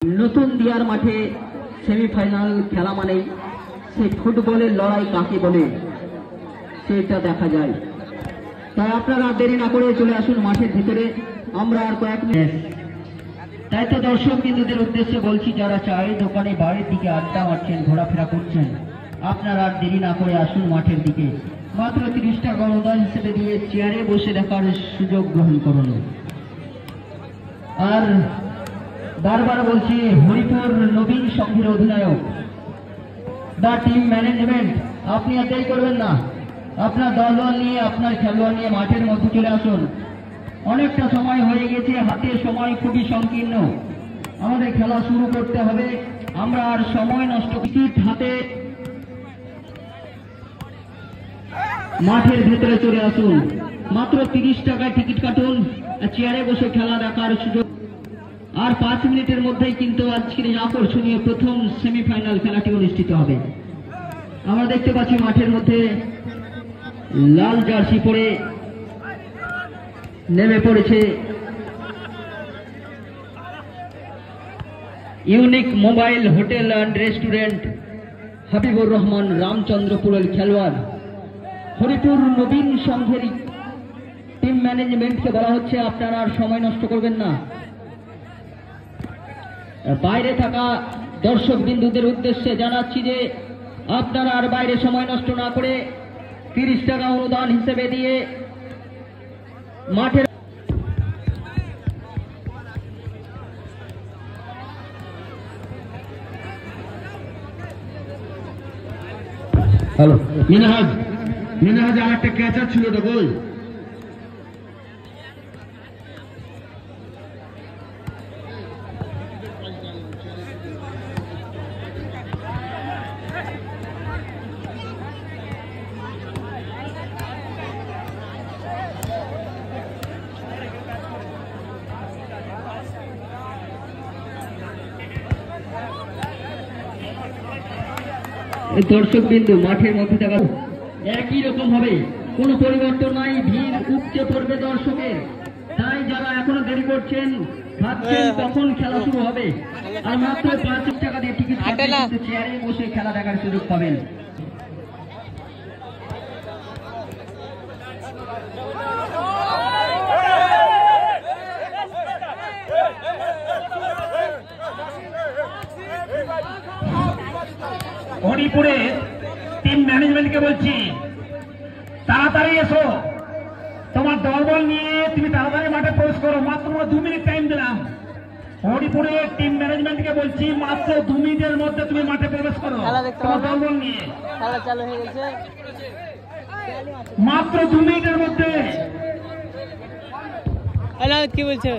নতুন দিয়ার মাঠে সেমিফাইনাল খেলা মানেই সেই ফুটবলের লড়াই কাকে বলে সেটা দেখা যায়। তাই আপনারা দেরি না করে চলে আসুন মাঠের ভিতরে। আমরা আর কয়েক মিনিট, তাই তো দর্শক বিন্দুদের উদ্দেশ্যে বলছি, যারা চায়ের দোকানে বাড়ির দিকে আড্ডা মারছেন, ঘোরাফেরা করছেন, আপনারা আর দেরি না করে আসুন মাঠের দিকে। মাত্র 30 টাকা অনুদান হিসেবে দিয়ে চেয়ারে বসে দেখার সুযোগ গ্রহণ করুন। আর বারবার বলছি, হরিপুর নবীন সংঘের অধিনায়ক বা টিম ম্যানেজমেন্ট, আপনি আর দেরি করবেন না, আপনার দলবল নিয়ে, আপনার খেলোয়াড় নিয়ে মাঠের মধ্যে চলে আসুন। অনেকটা সময় হয়ে গেছে, হাতে সময় খুবই সংকীর্ণ, আমাদের খেলা শুরু করতে হবে। আমরা আর সময় নষ্ট, টিকিট হাতে মাঠের ভেতরে চলে আসুন। মাত্র 30 টাকায় টিকিট কাটুন, চেয়ারে বসে খেলা দেখার সুযোগ। আর 5 মিনিটের মধ্যেই কিন্তু আজকের এই আকর্ষণীয় প্রথম সেমিফাইনাল খেলাটি অনুষ্ঠিত হবে। আমরা দেখতে পাচ্ছি মাঠের মধ্যে লাল জার্সি পরে নেমে পড়েছে unique mobile hotel and restaurant Habibur Rahman রামচন্দ্রপুরের খেলোয়াড়। হরিপুর নবীন সংঘের টিম ম্যানেজমেন্টকে বলা হচ্ছে, আপনারা আর সময় নষ্ট করবেন না। বাইরে থাকা দর্শক বিন্দুদের উদ্দেশ্যে জানাচ্ছি যে আপনারা আর বাইরে সময় নষ্ট না করে 30 টাকা অনুদান হিসেবে দিয়ে মাঠের হ্যালো মিনহাজ আর একটা ক্যাচার ছিল তো বল। দর্শক বিন্দু মাঠের মধ্যে থাকা একই রকম হবে, কোনো পরিবর্তন নাই। ভিড় উপচে পড়বে দর্শকের, তাই যারা এখনো দেরি করছেন, ভাবছেন কখন খেলা শুরু হবে, আর মাত্র 5 টাকা দিয়ে টিকিট কাটলে চেয়ারে বসে খেলা দেখার সুযোগ পাবেন। হরিপুরের টিম ম্যানেজমেন্টকে বলছি, তাড়াতাড়ি এসো, তোমার দলবল নিয়ে তুমি তাড়াতাড়ি মাঠে প্রবেশ করো। মাত্র 2 মিনিট টাইম দিলাম। হরিপুরের টিম ম্যানেজমেন্টকে বলছি, মাত্র 2 মিনিটের মধ্যে তুমি মাঠে প্রবেশ করো তোমার দলবল নিয়ে। খেলা চালু হয়ে গেছে, মাত্র 2 মিনিটের মধ্যে। কি বলছে?